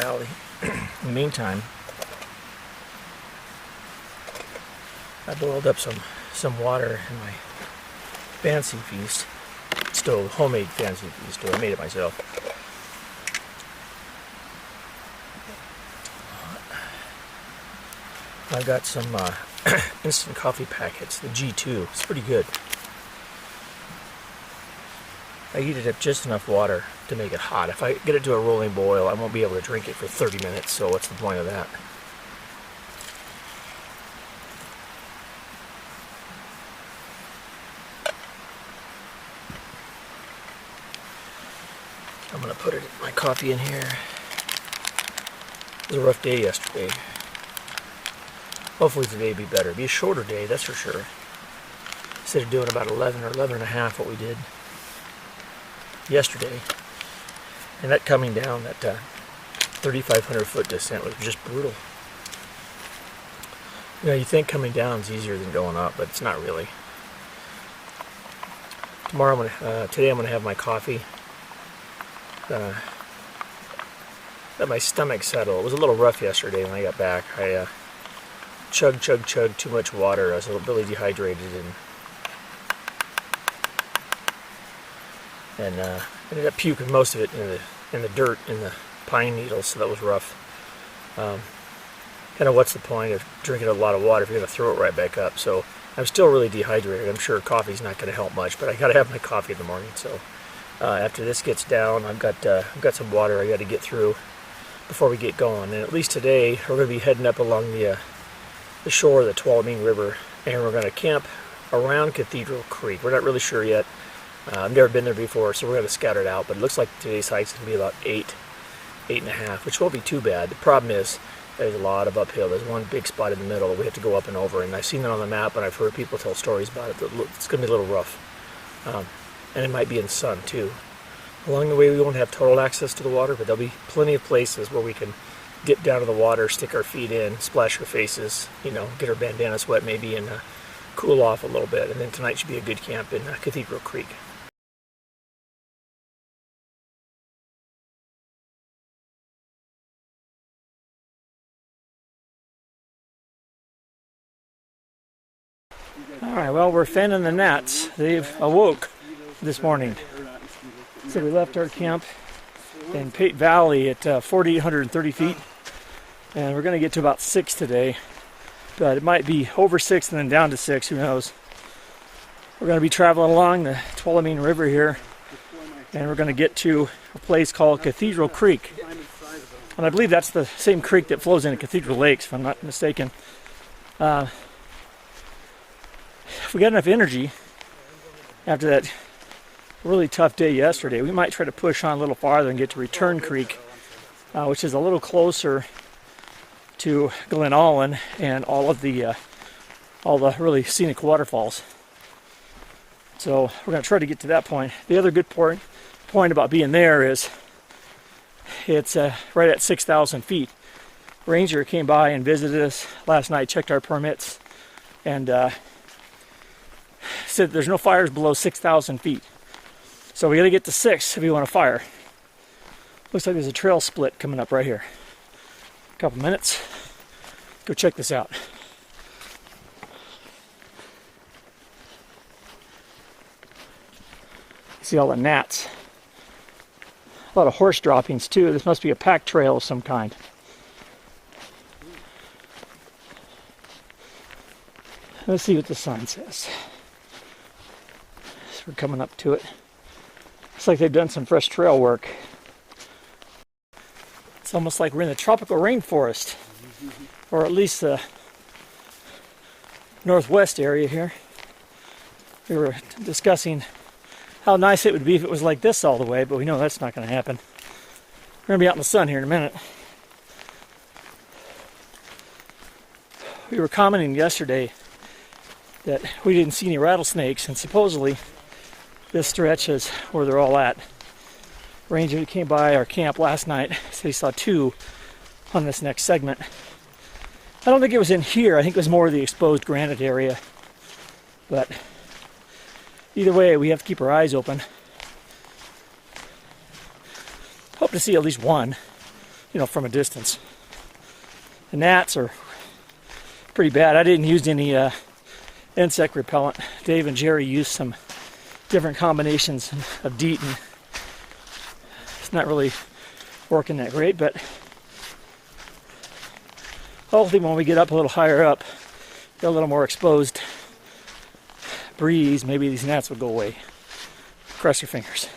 Valley. In the meantime, I boiled up some water in my fancy feast stove, homemade fancy feast stove. I made it myself. I've got some instant coffee packets, the G2. It's pretty good. I heated up just enough water to make it hot. If I get it to a rolling boil, I won't be able to drink it for 30 minutes, so what's the point of that? I'm going to put my coffee in here. It was a rough day yesterday. Hopefully today will be better. It'll be a shorter day, that's for sure. Instead of doing about 11 or 11 and a half what we did yesterday. And that coming down, that 3,500 foot descent was just brutal. You know, you think coming down is easier than going up, but it's not really. Today I'm gonna have my coffee. Let my stomach settle. It was a little rough yesterday when I got back. I chugged too much water. I was really dehydrated and ended up puking most of it in the dirt, in the pine needles, so that was rough. Kind of what's the point of drinking a lot of water if you're going to throw it right back up? So I'm still really dehydrated. I'm sure coffee's not going to help much, but I got to have my coffee in the morning. So after this gets down, I've got some water I got to get through before we get going. And at least today we're going to be heading up along the shore of the Tuolumne River, and we're going to camp around Cathedral Creek. We're not really sure yet. I've never been there before, so we're going to scatter it out, but it looks like today's hike's going to be about 8.5, which won't be too bad. The problem is there's a lot of uphill. There's one big spot in the middle that we have to go up and over, and I've seen it on the map, and I've heard people tell stories about it. It's going to be a little rough, and it might be in the sun too. Along the way we won't have total access to the water, but there'll be plenty of places where we can dip down to the water, stick our feet in, splash our faces, you know, get our bandanas wet maybe, and cool off a little bit. And then tonight should be a good camp in Cathedral Creek. Alright, well, we're fanning the gnats. They've awoke this morning. So we left our camp in Pate Valley at 4,830 feet. And we're going to get to about 6 today. But it might be over 6 and then down to 6, who knows. We're going to be traveling along the Tuolumne River here. And we're going to get to a place called Cathedral Creek. And I believe that's the same creek that flows into Cathedral Lakes, if I'm not mistaken. If we got enough energy after that really tough day yesterday, we might try to push on a little farther and get to Return Creek, which is a little closer to Glen Allen and all the really scenic waterfalls. So we're going to try to get to that point. The other good point about being there is it's right at 6,000 feet. Ranger came by and visited us last night, checked our permits, and said there's no fires below 6,000 feet. So we got to get to 6 if we want to fire. Looks like there's a trail split coming up right here. A couple minutes. Go check this out. See all the gnats. A lot of horse droppings too. This must be a pack trail of some kind. Let's see what the sign says. So we're coming up to it. Looks like they've done some fresh trail work. It's almost like we're in the tropical rainforest, or at least the northwest area here. We were discussing how nice it would be if it was like this all the way, but we know that's not going to happen. We're going to be out in the sun here in a minute. We were commenting yesterday that we didn't see any rattlesnakes, and supposedly this stretch is where they're all at. Ranger came by our camp last night, so he saw 2 on this next segment. I don't think it was in here. I think it was more of the exposed granite area. But either way, we have to keep our eyes open. Hope to see at least one. you know, from a distance. The gnats are pretty bad. I didn't use any insect repellent. Dave and Jerry used some different combinations of DEET, and it's not really working that great, but hopefully when we get up a little higher up, get a little more exposed breeze, maybe these gnats will go away. Cross your fingers.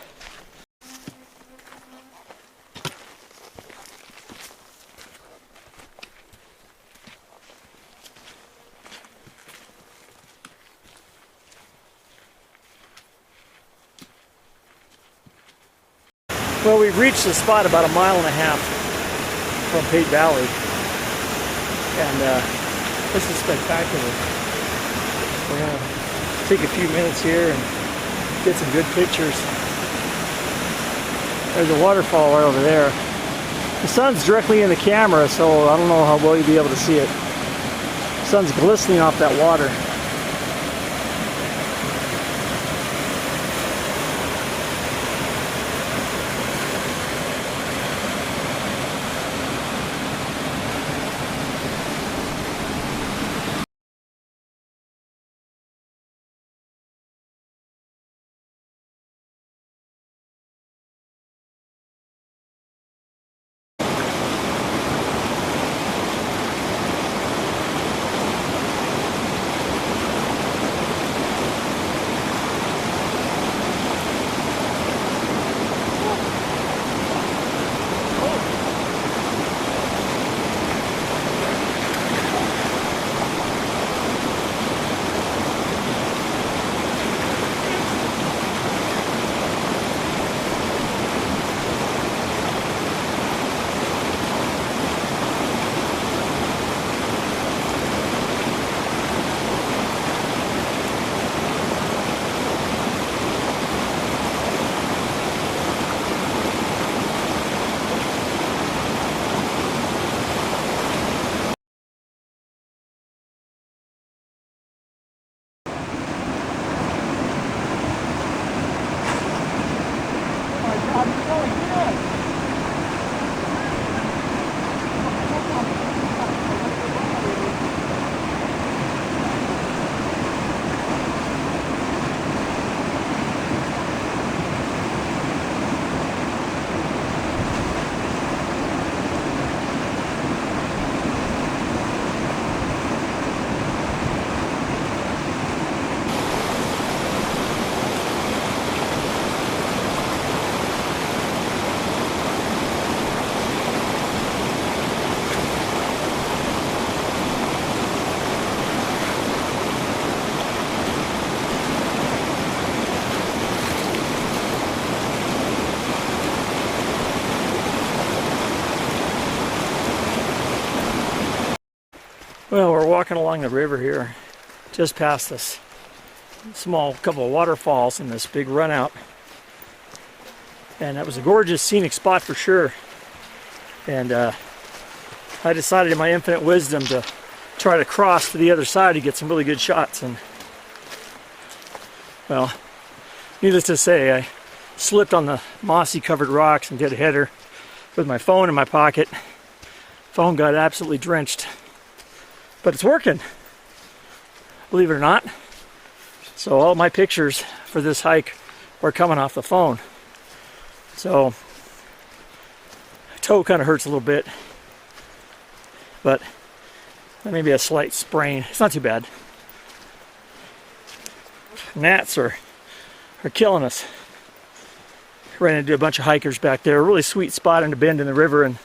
Well, we've reached the spot about 1.5 miles from Pate Valley, and this is spectacular. We're going to take a few minutes here and get some good pictures. There's a waterfall right over there. The sun's directly in the camera, so I don't know how well you'll be able to see it. The sun's glistening off that water. Well, we're walking along the river here, just past this small couple of waterfalls and this big run out. And that was a gorgeous scenic spot for sure. And I decided in my infinite wisdom to try to cross to the other side to get some really good shots. And well, needless to say, I slipped on the mossy covered rocks and did a header with my phone in my pocket. Phone got absolutely drenched. But it's working, believe it or not. So all my pictures for this hike are coming off the phone. So my toe kind of hurts a little bit, but maybe a slight sprain. It's not too bad. Gnats are killing us. Ran into a bunch of hikers back there. A really sweet spot in a bend in the river, and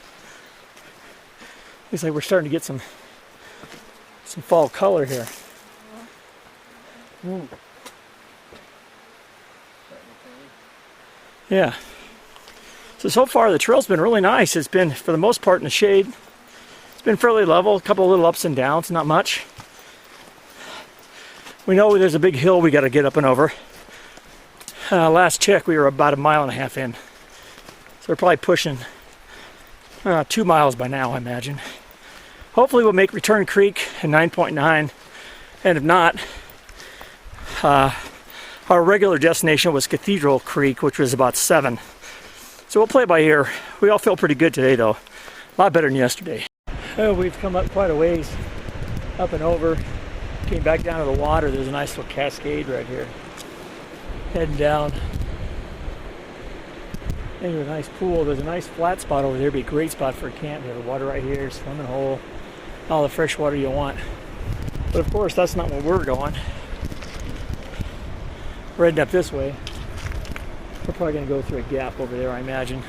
looks like we're starting to get some fall color here. Yeah. So far the trail's been really nice. It's been, for the most part, in the shade. It's been fairly level, a couple of little ups and downs, not much. We know there's a big hill we got to get up and over. Last check, we were about 1.5 miles in. So we're probably pushing 2 miles by now, I imagine. Hopefully we'll make Return Creek at 9.9, and if not, our regular destination was Cathedral Creek, which was about 7. So we'll play it by ear. We all feel pretty good today, though. A lot better than yesterday. Oh, we've come up quite a ways, up and over. Came back down to the water. There's a nice little cascade right here. Heading down. There's a nice pool. There's a nice flat spot over there. Be a great spot for a camp. You have the water right here, swimming hole, all the fresh water you want. But of course, that's not where we're going. We're heading up this way. We're probably going to go through a gap over there, I imagine,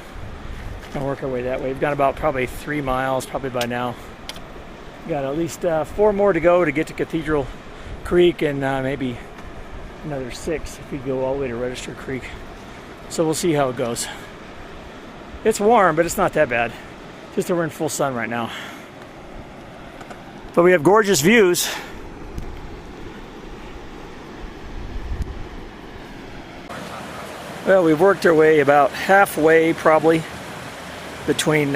and work our way that way. We've got about probably 3 miles, probably by now. We've got at least 4 more to go to get to Cathedral Creek, and maybe another 6 if we go all the way to Register Creek. So we'll see how it goes. It's warm, but it's not that bad. Just that we're in full sun right now. But we have gorgeous views. Well, we've worked our way about halfway, probably, between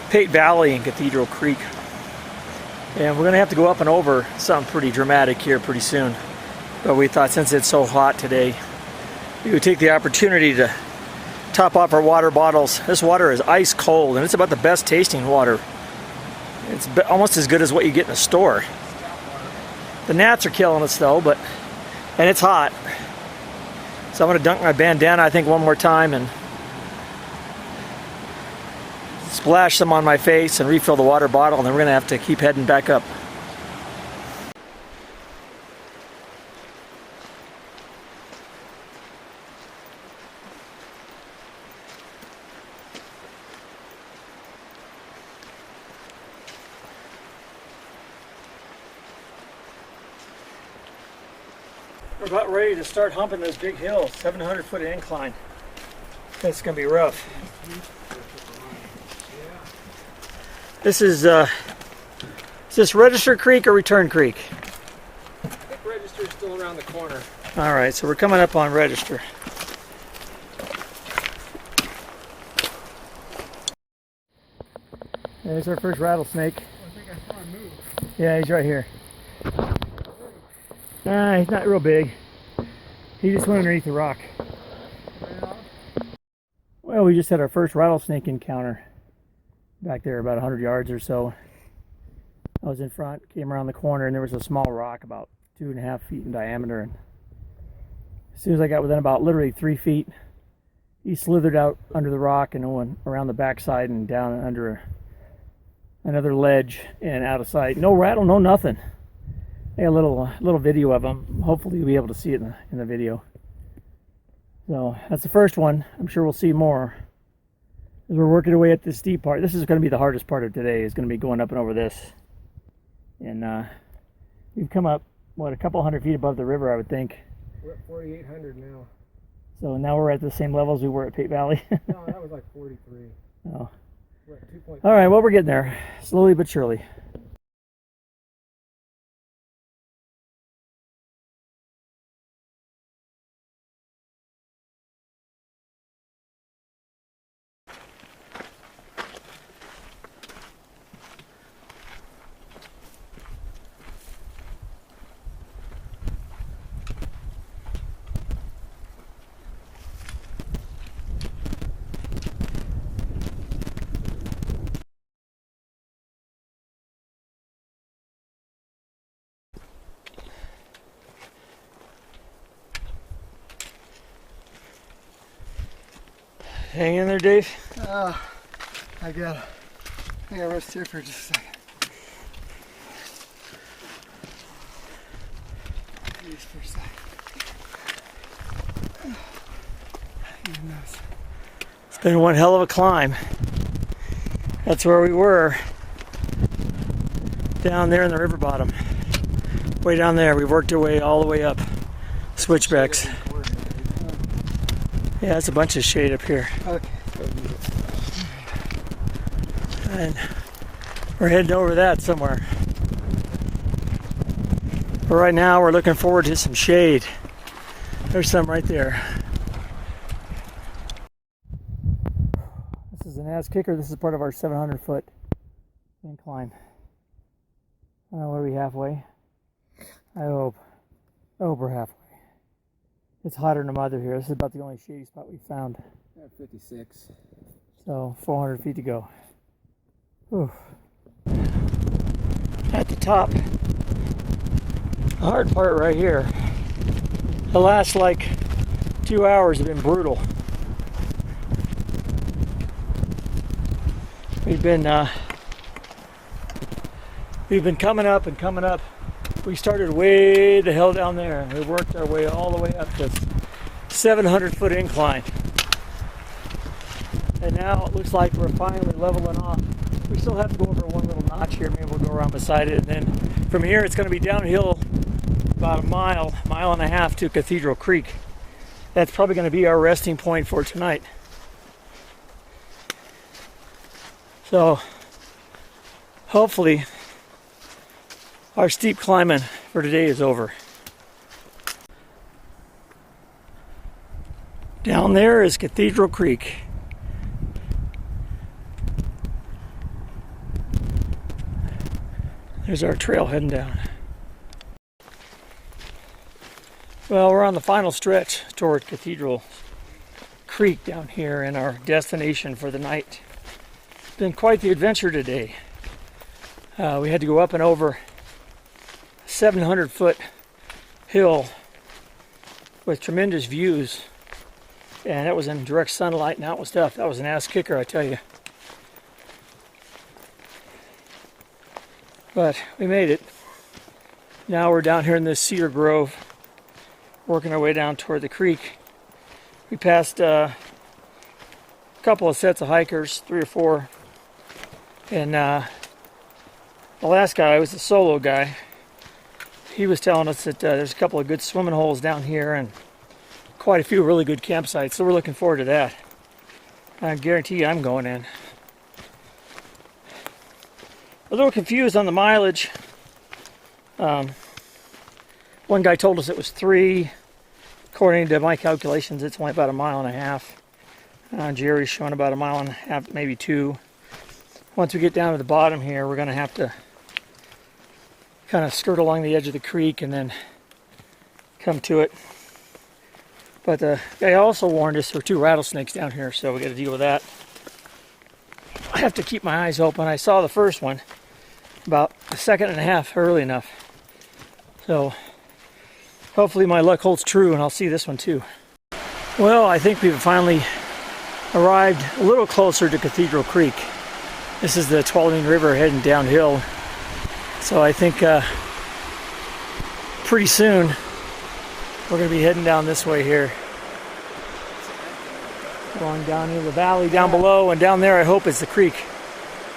Pate Valley and Cathedral Creek. And we're going to have to go up and over something pretty dramatic here pretty soon. But we thought since it's so hot today, we would take the opportunity to top off our water bottles. This water is ice cold, and it's about the best tasting water. It's almost as good as what you get in the store. The gnats are killing us though, and it's hot. So I'm going to dunk my bandana, I think, one more time and splash some on my face and refill the water bottle, and then we're going to have to keep heading back up. We're about ready to start humping this big hill, 700-foot incline. It's going to be rough. This is this Register Creek or Return Creek? I think Register's still around the corner. All right, so we're coming up on Register. There's our first rattlesnake. I think I saw him move. Yeah, he's right here. He's not real big. He just went underneath the rock. Well, we just had our first rattlesnake encounter back there about 100 yards or so. I was in front, came around the corner, and there was a small rock about 2.5 feet in diameter. And as soon as I got within about literally 3 feet, he slithered out under the rock and went around the backside and down under another ledge and out of sight. No rattle, no nothing. I got a little video of him. Hopefully you'll be able to see it in the video. So that's the first one. I'm sure we'll see more as we're working our way at this steep part. This is going to be the hardest part of today. Is going to be going up and over this. And we've come up, what, a couple hundred feet above the river, I would think. We're at 4,800 now. So now we're at the same level as we were at Pate Valley. No, that was like 43. Oh. We're at 2.5. All right, well, we're getting there, slowly but surely. Hang in there, Dave. I gotta rest here for just a second. Just for a second. It's been one hell of a climb. That's where we were. Down there in the river bottom. Way down there. We've worked our way all the way up. Switchbacks. Yeah, it's a bunch of shade up here. Okay. And we're heading over that somewhere. But right now we're looking forward to some shade. There's some right there. This is an ass kicker. This is part of our 700-foot incline. I don't know, what are we, halfway? I hope we're halfway. It's hotter than a mother here. This is about the only shady spot we found. At 56. So 400 feet to go. Whew. At the top. The hard part right here. The last like 2 hours have been brutal. We've been coming up and coming up. We started way the hell down there, and we worked our way all the way up to 700-foot incline. And now it looks like we're finally leveling off. We still have to go over one little notch here. Maybe we'll go around beside it, and then from here it's going to be downhill about a mile and a half to Cathedral Creek. That's probably going to be our resting point for tonight. So hopefully our steep climbing for today is over. Down there is Cathedral Creek. There's our trail heading down. Well, we're on the final stretch toward Cathedral Creek down here, and our destination for the night. It's been quite the adventure today. We had to go up and over 700-foot hill with tremendous views, and that was in direct sunlight, and that was tough. That was an ass kicker, I tell you. But we made it. Now we're down here in this cedar grove, working our way down toward the creek. We passed a couple of sets of hikers, 3 or 4, and the last guy was a solo guy. He was telling us that there's a couple of good swimming holes down here and quite a few really good campsites, so we're looking forward to that. I guarantee you I'm going in. A little confused on the mileage. One guy told us it was 3. According to my calculations, it's only about a mile and a half. Jerry's showing about a mile and a half, maybe 2. Once we get down to the bottom here, we're going to have to kind of skirt along the edge of the creek and then come to it. But the guy also warned us there were 2 rattlesnakes down here, so we got to deal with that. I have to keep my eyes open. I saw the first one about a second and a half early enough. So hopefully my luck holds true and I'll see this one too. Well, I think we've finally arrived a little closer to Cathedral Creek. This is the Tuolumne River heading downhill. So I think pretty soon we're going to be heading down this way here. Going down into the valley down below, and down there I hope is the creek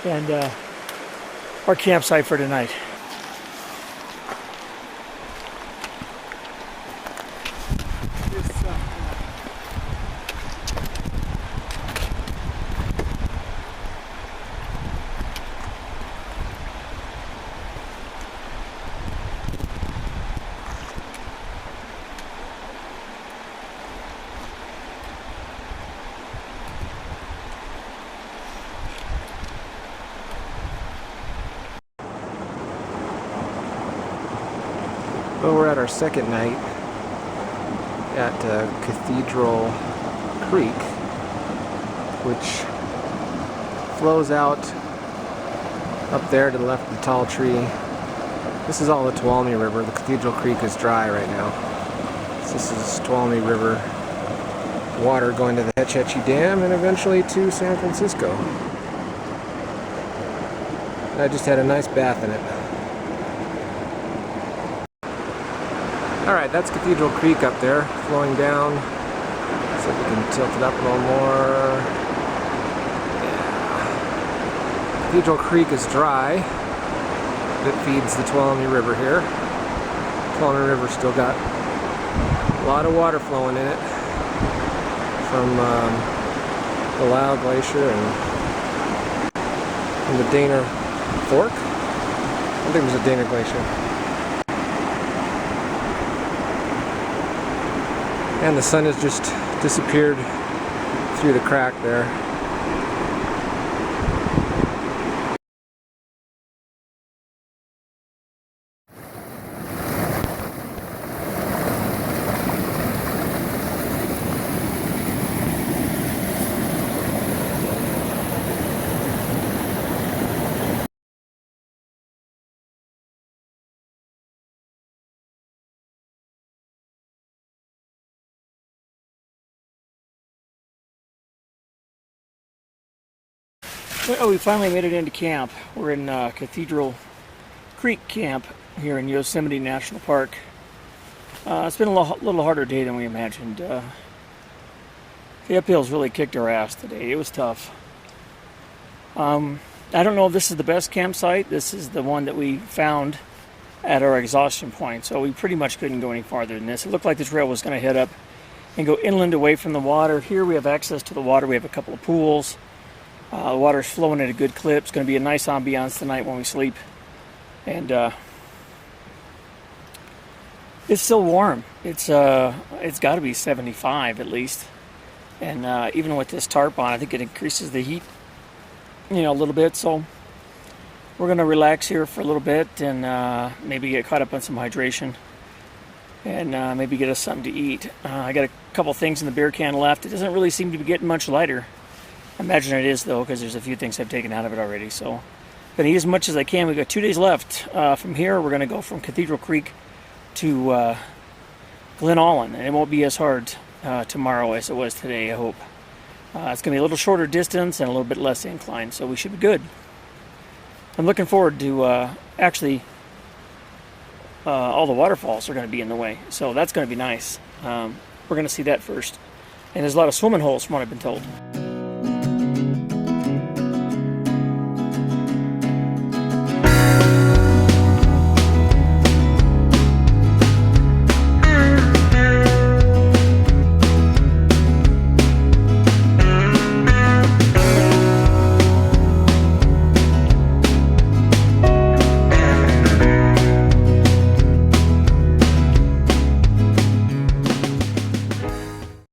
and our campsite for tonight. Well, we're at our second night at Cathedral Creek, which flows out up there to the left of the tall tree. This is all the Tuolumne River. The Cathedral Creek is dry right now. So this is Tuolumne River water going to the Hetch Hetchy Dam and eventually to San Francisco. And I just had a nice bath in it. Alright, that's Cathedral Creek up there, flowing down. See if we can tilt it up a little more. Yeah. Cathedral Creek is dry. It feeds the Tuolumne River here. Tuolumne River still got a lot of water flowing in it from the Lau Glacier and the Dana Fork. I think it was the Dana Glacier. And the sun has just disappeared through the crack there. Well, we finally made it into camp. We're in Cathedral Creek Camp here in Yosemite National Park. It's been a little harder day than we imagined. The uphills really kicked our ass today. It was tough. I don't know if this is the best campsite. This is the one that we found at our exhaustion point, so we pretty much couldn't go any farther than this. It looked like the trail was going to head up and go inland away from the water. Here we have access to the water. We have a couple of pools. The water's flowing at a good clip. It's going to be a nice ambiance tonight when we sleep. And it's still warm. It's got to be 75 at least. And even with this tarp on, I think it increases the heat, a little bit. So we're going to relax here for a little bit and maybe get caught up on some hydration and maybe get us something to eat. I got a couple things in the beer can left. It doesn't really seem to be getting much lighter. I imagine it is, though, because there's a few things I've taken out of it already. So I'm going to eat as much as I can. We've got 2 days left. From here, we're going to go from Cathedral Creek to Glen Allen. And it won't be as hard tomorrow as it was today, I hope. It's going to be a little shorter distance and a little bit less incline, so we should be good. I'm looking forward to actually all the waterfalls are going to be in the way, so that's going to be nice. We're going to see that first. And there's a lot of swimming holes from what I've been told.